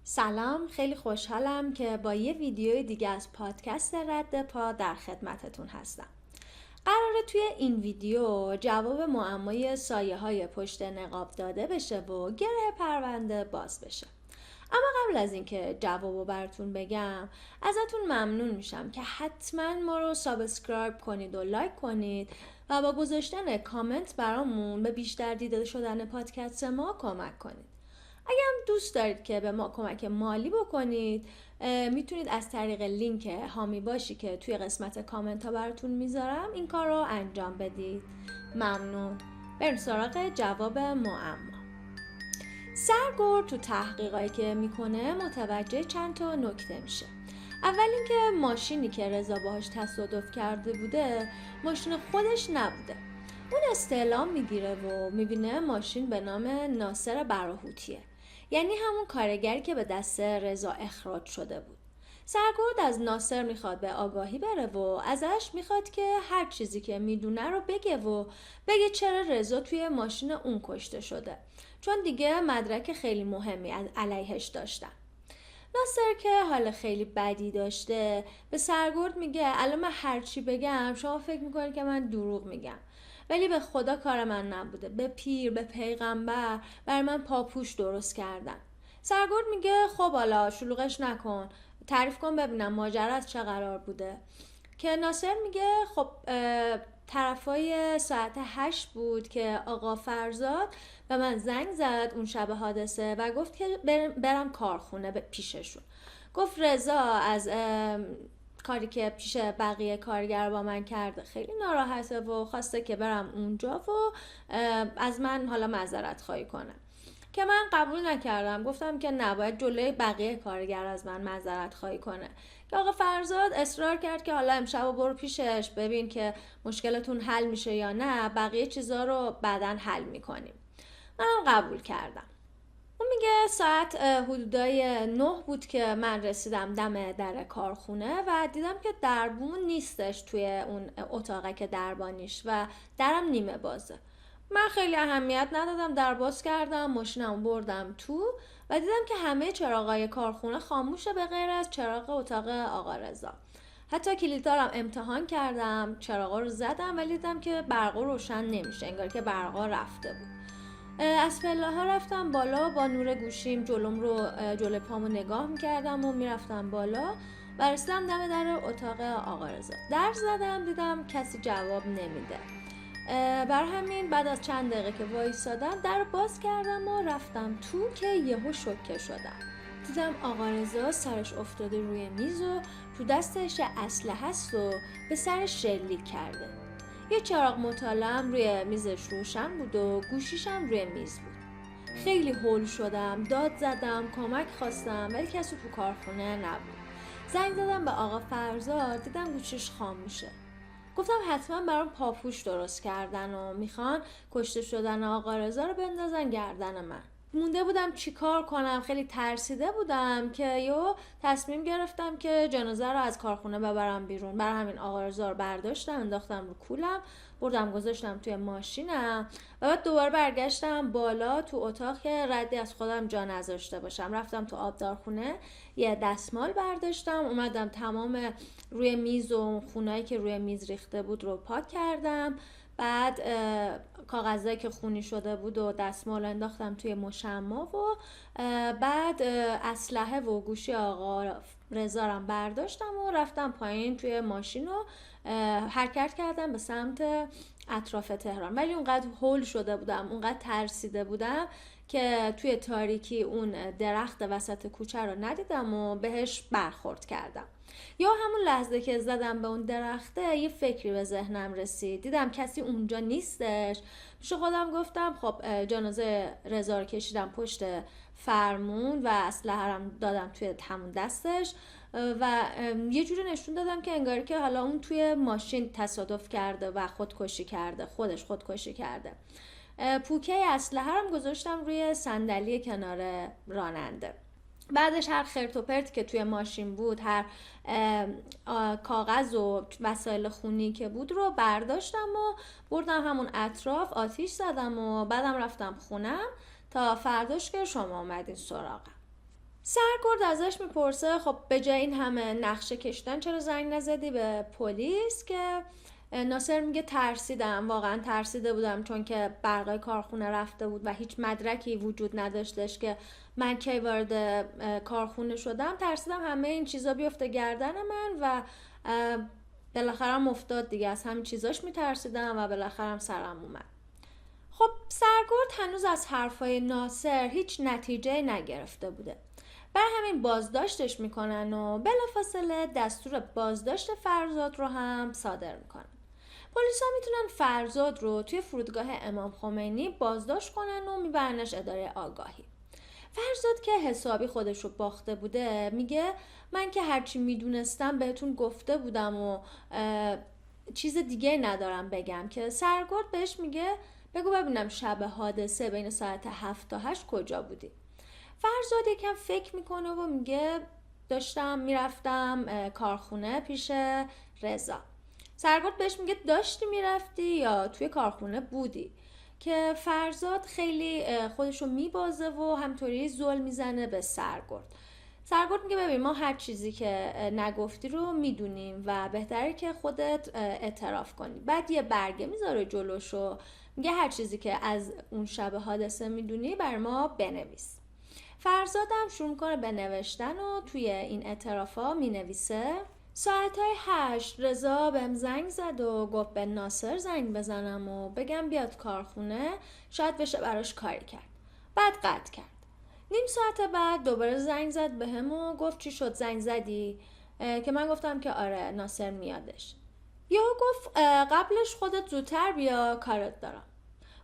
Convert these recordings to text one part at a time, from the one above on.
سلام، خیلی خوشحالم که با یه ویدیوی دیگه از پادکست رد پا در خدمتتون هستم. قراره توی این ویدیو جواب معمای سایه های پشت نقاب داده بشه و گره پرونده باز بشه. اما قبل از اینکه جوابو براتون بگم ازتون ممنون میشم که حتما ما رو سابسکرایب کنید و لایک کنید و با گذاشتن کامنت برامون به بیشتر دیده شدن پادکست ما کمک کنید. اگه هم دوست دارید که به ما کمک مالی بکنید میتونید از طریق لینک هامی باشی که توی قسمت کامنت ها براتون میذارم این کار رو انجام بدید. ممنون. بریم سراغ جواب معما. سرگرد تو تحقیقایی که میکنه متوجه چند تا نکته میشه. اول اینکه ماشینی که رضا باهاش تصادف کرده بوده ماشین خودش نبوده. اون استعلام میگیره و میبینه ماشین به نام ناصر براهوتیه، یعنی همون کارگری که به دست رضا اخراج شده بود. سرگرد از ناصر میخواد به آگاهی بره و ازش میخواد که هر چیزی که میدونه رو بگه چرا رضا توی ماشین اون کشته شده، چون دیگه مدرک خیلی مهمی علیهش داشتن. ناصر که حال خیلی بدی داشته به سرگرد میگه الان من هرچی بگم شما فکر میکنید که من دروغ میگم، ولی به خدا کار من نبوده، به پیر به پیغمبر بر من پاپوش درست کردن. سرگرد میگه خب حالا شلوغش نکن، تعریف کن ببینم ماجرا از چه قرار بوده. که ناصر میگه خب طرفای ساعت 8 بود که آقا فرزاد به من زنگ زد اون شب حادثه و گفت که برم کارخونه پیششون. گفت رضا از کاری که پیش بقیه کارگر با من کرده خیلی ناراحته و خواسته که برم اونجا و از من حالا معذرت خواهی کنه، که من قبول نکردم. گفتم که نباید جلوی بقیه کارگر از من معذرت خواهی کنه. که آقا فرزاد اصرار کرد که حالا امشب برو پیشش ببین که مشکلتون حل میشه یا نه، بقیه چیزا رو بعداً حل میکنیم. منم قبول کردم. اون میگه ساعت حدودای 9 بود که من رسیدم دم در کارخونه و دیدم که دربون نیستش توی اون اتاقه دربانیش و درم نیمه بازه. من خیلی اهمیت ندادم، در باز کردم، ماشینم بردم تو و دیدم که همه چراغای کارخونه خاموشه به غیر از چراغ اتاق آقا رضا. حتی کلیدارم امتحان کردم، چراغا رو زدم ولی دیدم که برقا روشن نمیشه، انگار که برقا رفته بود. از پله ها رفتم بالا، با نور گوشیم جلوی پامو نگاه میکردم و میرفتم بالا و رسیدم دم در اتاق آقا رضا. در زدم دیدم کسی جواب نمیده. بر همین بعد از چند دقیقه که وایسادم در باز کردم و رفتم تو که یهو شوکه شدم. دیدم آقا رضا سرش افتاده روی میز و تو دستش اسلحه هست و به سرش شلیک کرده. یه چراغ مطالعه‌ام روی میزش روشن بود و گوشیشم روی میز بود. خیلی هول شدم، داد زدم، کمک خواستم ولی کسی تو کارخونه نبود. زنگ زدم به آقا فرزاد، دیدم گوشیش خاموشه. گفتم حتما برام پاپوش درست کردن و میخوان کشته شدن آقا رضا رو بندازن گردن من. مونده بودم چی کار کنم، خیلی ترسیده بودم که تصمیم گرفتم که جنازه رو از کارخونه ببرم بیرون. برای همین آقا رضا رو برداشتم انداختم رو کولم، بردم گذاشتم توی ماشینم و بعد دوباره برگشتم بالا تو اتاق که ردی از خودم جا نذاشته باشم. رفتم تو آبدارخونه یه دستمال برداشتم، اومدم تمام روی میز و خونایی که روی میز ریخته بود رو پاک کردم. بعد کاغذایی که خونی شده بود و دستمال انداختم توی مشما و بعد اسلحه و گوشی آقا رضا برداشتم و رفتم پایین توی ماشین و حرکت کردم به سمت اطراف تهران. ولی اونقدر هول شده بودم، اونقدر ترسیده بودم که توی تاریکی اون درخت وسط کوچه رو ندیدم و بهش برخورد کردم. یا همون لحظه که زدم به اون درخته یه فکری به ذهنم رسید، دیدم کسی اونجا نیستش. پیش خودم گفتم خب جنازه رضا رو کشیدم پشت فرمون و اسلحه رو دادم توی همون دستش و یه جوری نشون دادم که انگاری که حالا اون توی ماشین تصادف کرده و خودکشی کرده، خودش خودکشی کرده. پوکه اسلحه رو گذاشتم روی صندلی کنار راننده. بعدش هر خرت و پرت که توی ماشین بود، هر کاغذ و وسایل خونی که بود رو برداشتم و بردم همون اطراف آتیش زدم و بعدم رفتم خونم تا فرداش که شما اومدین سراغم. سرگرد ازش میپرسه خب به جای این همه نقشه کشیدن چرا زنگ نزدی به پلیس؟ که ناصر میگه ترسیدم، واقعا ترسیده بودم، چون که برقای کارخونه رفته بود و هیچ مدرکی وجود نداشتش که من کی وارد کارخونه شدم. ترسیدم همه این چیزا بیفته گردن من و بالاخره افتاد دیگه. از همین چیزاش میترسیدم و بالاخره سرم اومد. خب سرگرد هنوز از حرفای ناصر هیچ نتیجه نگرفته بوده، بر همین بازداشتش میکنن و بلافاصله دستور بازداشت فرزاد رو هم صادر میکنن. پلیسا میتونن فرزاد رو توی فرودگاه امام خمینی بازداشت کنن و میبرنش اداره آگاهی. فرزاد که حسابی خودش رو باخته بوده میگه من که هرچی میدونستم بهتون گفته بودم و چیز دیگه ندارم بگم. که سرگرد بهش میگه بگو ببینم شب حادثه بین ساعت 7 تا 8 کجا بودی؟ فرزاد یکم فکر میکنه و میگه داشتم میرفتم کارخونه پیش رضا. سرگرد بهش میگه داشتی میرفتی یا توی کارخونه بودی؟ که فرزاد خیلی خودشو میبازه و همطوری زل میزنه به سرگرد. سرگرد میگه ببین ما هر چیزی که نگفتی رو میدونیم و بهتره که خودت اعتراف کنی. بعد یه برگه میذاره جلوشو، میگه هر چیزی که از اون شب حادثه میدونی بر ما بنویس. فرزاد هم شروع میکنه به نوشتن و توی این اعترافا مینویسه ساعتهای 8 رضا بهم زنگ زد و گفت به ناصر زنگ بزنم و بگم بیاد کارخونه، شاید بشه براش کاری کرد. بعد قطع کرد. نیم ساعت بعد دوباره زنگ زد بهم و گفت چی شد زنگ زدی؟ که من گفتم که آره ناصر میادش. یهو گفت قبلش خودت زودتر بیا کارت دارم.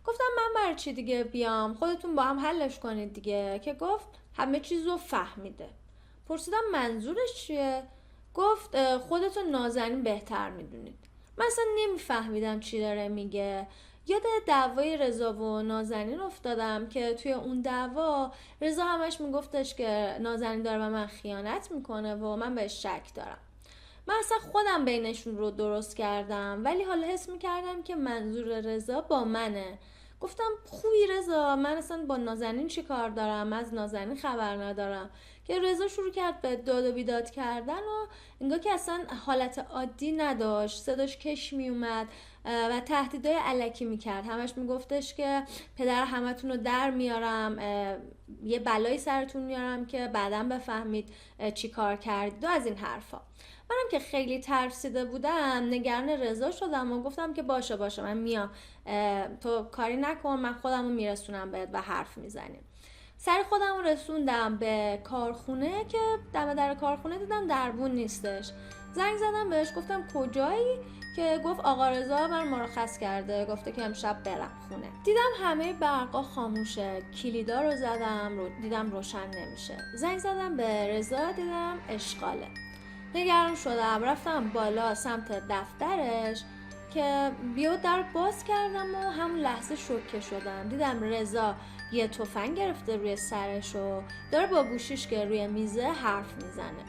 گفتم من برای چی دیگه بیام، خودتون با هم حلش کنید دیگه. که گفت همه چیزو فهمیده. پرسیدم منظورش چیه؟ گفت خودتون نازنین بهتر میدونید. من اصلا نمیفهمیدم چی داره میگه. یاد دعوای رضا و نازنین افتادم که توی اون دعوا رضا همش میگفتش که نازنین داره به من خیانت میکنه و من بهش شک دارم. من اصلا خودم بینشون رو درست کردم، ولی حالا حس میکردم که منظور رضا با منه. گفتم خوبی رضا، من اصلا با نازنین چی کار دارم، از نازنین خبر ندارم. که رضا شروع کرد به داد و بیداد کردن و انگار که اصلا حالت عادی نداشت، صداش کش میومد و تهدیدهای الکی میکرد. همش میگفتش که پدر همتون رو در میارم، یه بلایی سرتون میارم که بعداً بفهمید چی کار کردید و از این حرفا. منم که خیلی ترسیده بودم نگران رضا شدم و گفتم که باشه من میام، تو کاری نکن، من خودم رو میرسونم بهت و حرف میزنیم. سر خودم رو رسوندم به کارخونه که دم در کارخونه دیدم دربون نیستش. زنگ زدم بهش گفتم کجایی؟ که گفت آقا رضا من مرخص کرده، گفته که امشب برم خونه. دیدم همه برقا خاموشه، کلیدا رو زدم دیدم روشن نمیشه. زنگ زدم به رضا دیدم اشغاله. نگران شدم رفتم بالا سمت دفترش که بیو در باز کردم و همون لحظه شوکه شدم. دیدم رضا یه تفنگ گرفته روی سرش و داره با گوشیش که روی میزه حرف میزنه.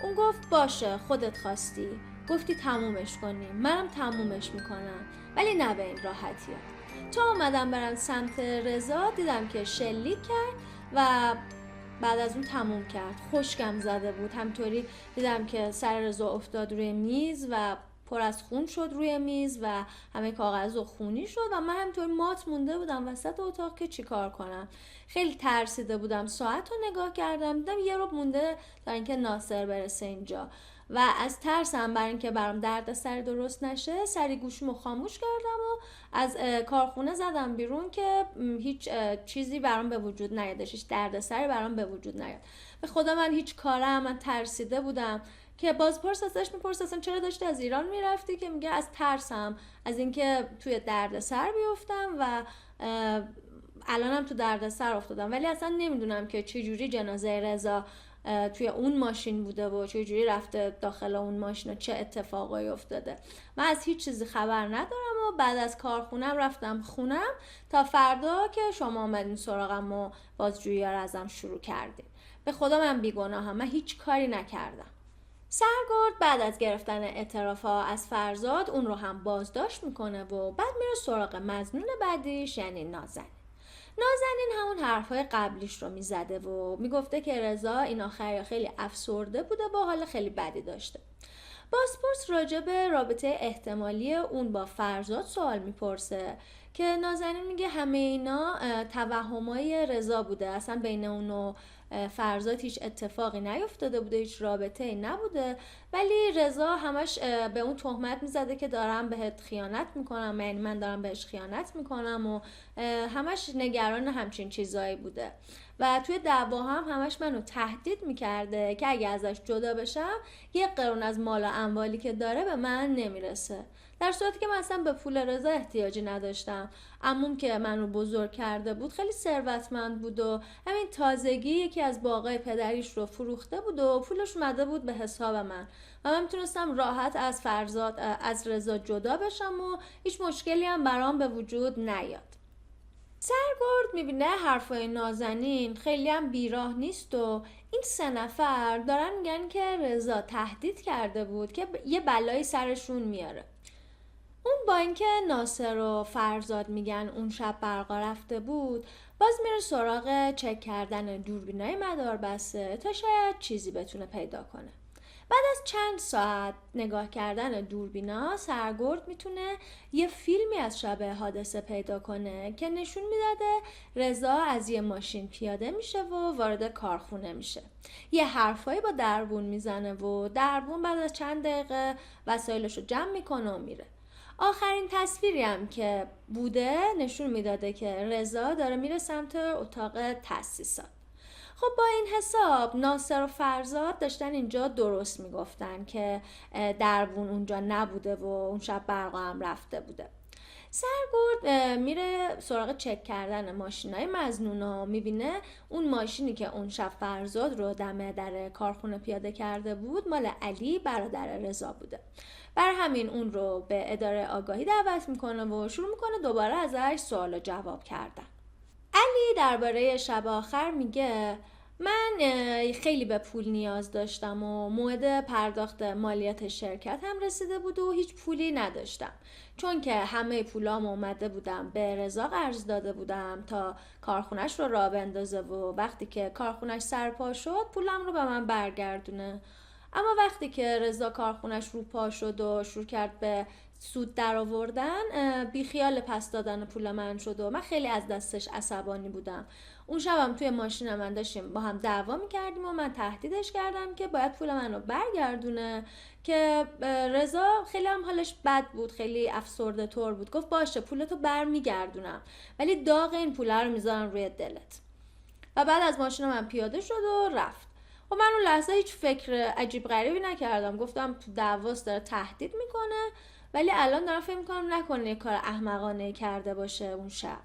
اون گفت باشه خودت خواستی، گفتی تمومش کنیم، منم تمومش میکنم، ولی نه به این راحتی ها. تا اومدم برم سمت رضا دیدم که شلیک کرد و بعد از اون تموم کرد. خشکم زده بود. همطوری دیدم که سر رضا افتاد روی میز و پر از خون شد روی میز و همه کاغذ و خونی شد و من همطور مات مونده بودم وسط اتاق که چی کار کنم. خیلی ترسیده بودم. ساعت رو نگاه کردم دیدم یه رو مونده تا اینکه ناصر برسه اینجا و از ترسم برای اینکه برام درد سر درست نشه سری گوشیمو خاموش کردم و از کارخونه زدم بیرون که هیچ چیزی برام به وجود نیادش، هیچ درد سری برام به وجود نیاد. به خدا من هیچ کارم، من ترسیده بودم. که بازپرس ازش میپرسه اصلا چرا داشتی از ایران میرفتی؟ که میگه از ترسم از اینکه توی درد سر بیفتم و الانم تو درد سر افتادم، ولی اصلا نمیدونم که چه جوری جنازه رضا توی اون ماشین بوده و چه جوری رفته داخل اون ماشین و چه اتفاقایی افتاده. من از هیچ چیزی خبر ندارم و بعد از کارخونم رفتم خونم تا فردا که شما اومدین سراغم و بازجویی رو ازم شروع کردین. به خدا من بیگناهم، من هیچ کاری نکردم. سرگرد بعد از گرفتن اعترافا از فرزاد اون رو هم بازداشت میکنه و بعد میره سراغ مظنون بعدیش یعنی نازنین. نازنین همون حرفای قبلیش رو میزده و میگفته که رضا این آخر خیلی افسرده بوده، با حال خیلی بدی داشته. بازپرس راجع به رابطه احتمالی اون با فرزاد سوال میپرسه که نازنین میگه همه اینا توهمای رضا بوده، اصلا بین اون و فرزاد هیچ اتفاقی نیفتاده بوده، هیچ رابطه‌ای نبوده، ولی رضا همش به اون تهمت میزده که دارم بهت خیانت میکنم، یعنی من دارم بهش خیانت میکنم و همش نگران همچین چیزایی بوده و توی دعوا هم همش منو تهدید میکرده که اگه ازش جدا بشم 1 قرون از مال و اموالی که داره به من نمیرسه، در صورتی که من اصلا به پول رضا احتیاجی نداشتم. عموم که منو بزرگ کرده بود خیلی ثروتمند بود و همین تازگی یکی از باغای پدریش رو فروخته بود و پولش اومده بود به حساب من و من میتونستم راحت از رضا جدا بشم و هیچ مشکلی هم برام به وجود نیاد. سرگرد میبینه حرفای نازنین خیلی هم بیراه نیست و این 3 نفر دارن میگن که رضا تهدید کرده بود که یه بلایی سرشون میاره. اون با اینکه ناصر و فرزاد میگن اون شب برقا رفته بود، باز میره سراغ چک کردن دوربینای مداربسته تا شاید چیزی بتونه پیدا کنه. بعد از چند ساعت نگاه کردن دوربینا، سرگرد میتونه یه فیلمی از شب حادثه پیدا کنه که نشون میداده رضا از یه ماشین پیاده میشه و وارد کارخونه میشه. یه حرفایی با دربون میزنه و دربون بعد از چند دقیقه وسایلش رو جمع میکنه و میره. آخرین تصویری هم که بوده نشون میداده که رضا داره میره سمت اتاق تاسیسات. خب با این حساب ناصر و فرزاد داشتن اینجا درست میگفتن که دربون اونجا نبوده و اون شب برقا هم رفته بوده. سرگرد میره سراغ چک کردن ماشینای مظنونا، میبینه اون ماشینی که اون شب فرزاد رو دم در کارخونه پیاده کرده بود مال علی برادر رضا بوده. بر همین اون رو به اداره آگاهی دعوت میکنه و شروع میکنه دوباره ازش سوال و جواب کردن. علی درباره شب آخر میگه من خیلی به پول نیاز داشتم و موعد پرداخت مالیات شرکت هم رسیده بود و هیچ پولی نداشتم، چون که همه پولام اومده بودم به رضا قرض داده بودم تا کارخونش رو راه بندازه و وقتی که کارخونش سرپا شد پولم رو به من برگردونه. اما وقتی که رضا کارخونش رو پا شد و شروع کرد به سود در آوردن، بیخیال پس دادن پول من شد و من خیلی از دستش عصبانی بودم. اون شبم توی ماشین من داشتیم با هم دعوا میکردیم و من تهدیدش کردم که باید پول منو برگردونه، که رضا خیلی هم حالش بد بود، خیلی افسرده طور بود. گفت باشه پولتو برمیگردونم ولی داغ این پوله رو میذارم روی دلت. و بعد از ماشین من پیاده شد و رفت. و من اون لحظه هیچ فکر عجیب غریبی نکردم، گفتم تو دعواست داره تهدید میکنه، ولی الان دارم فکر میکنم نکنه یه کار احمقانه کرده باشه اون شب.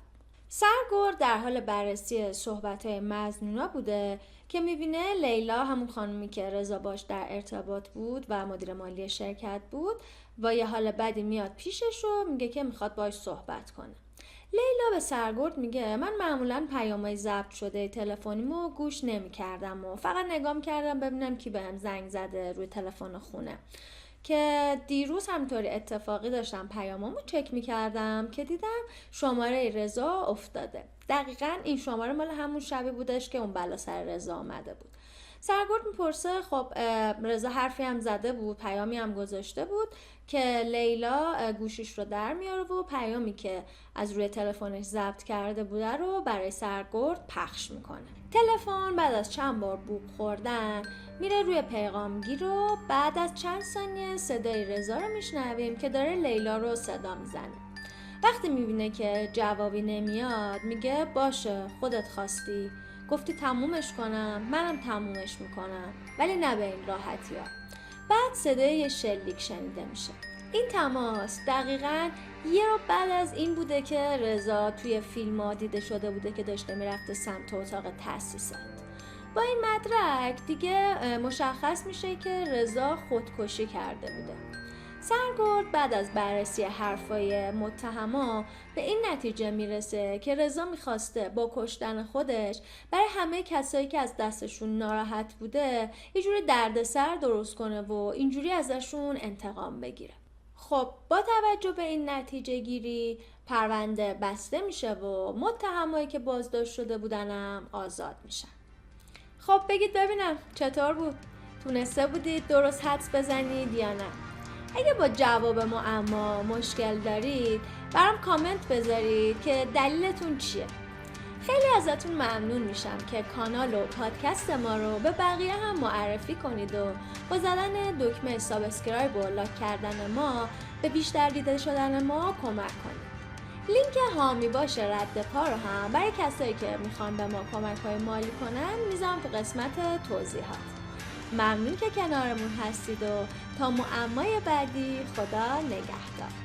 سرگرد در حال بررسی صحبت‌های مظنونا بوده که میبینه لیلا، همون خانومی که رضا باش در ارتباط بود و مدیر مالی شرکت بود، با یه حال بدی میاد پیشش و میگه که میخواد باش صحبت کنه. لیلا به سرگرد میگه من معمولا پیامای ضبط شده تلفنیمو گوش نمی‌کردم و فقط نگاه می‌کردم ببینم کی بهم زنگ زده روی تلفن خونه، که دیروز همینطوری اتفاقی داشتم پیامامو چک می‌کردم که دیدم شماره رضا افتاده. دقیقاً این شماره مال همون شبی بودش که اون بلا سر رضا آمده بود. سرگرد میپرسه خب رضا حرفی هم زده بود، پیامی هم گذاشته بود، که لیلا گوشیش رو در میاره و پیامی که از روی تلفنش ضبط کرده بوده رو برای سرگرد پخش میکنه. تلفن بعد از چند بار بوق خوردن میره روی پیغامگیر و بعد از چند ثانیه صدای رضا رو میشنویم که داره لیلا رو صدا میزنه. وقتی میبینه که جوابی نمیاد میگه باشه خودت خواستی، گفتی تمومش کنم، منم تمومش میکنم، ولی نه به این راحتی ها. بعد صدای شلیک شنیده میشه. این تماس دقیقاً یه رو بعد از این بوده که رضا توی فیلم ها دیده شده بوده که داشته میرفته سمت اتاق تاسیسات. با این مدرک دیگه مشخص میشه که رضا خودکشی کرده بوده. سرگرد بعد از بررسی حرفای متهما به این نتیجه میرسه که رضا میخواسته با کشتن خودش برای همه کسایی که از دستشون ناراحت بوده یه جوری دردسر درست کنه و اینجوری ازشون انتقام بگیره. خب با توجه به این نتیجه گیری پرونده بسته میشه و متهمایی که بازداشت شده بودنم آزاد میشن. خب بگید ببینم چطور بود؟ تونسته بودید درست حدس بزنید یا نه؟ اگه با جواب معما مشکل دارید برام کامنت بذارید که دلیلتون چیه. خیلی ازتون ممنون میشم که کانال و پادکست ما رو به بقیه هم معرفی کنید و با زدن دکمه سابسکرایب و لایک کردن ما به بیشتر دیده شدن ما کمک کنید. لینک حامی باشه رد پا رو هم برای کسایی که میخوان به ما کمک‌های مالی کنن میذارم تو قسمت توضیحات. ممنون که کنارمون هستید و تا معمای بعدی خدا نگهدار.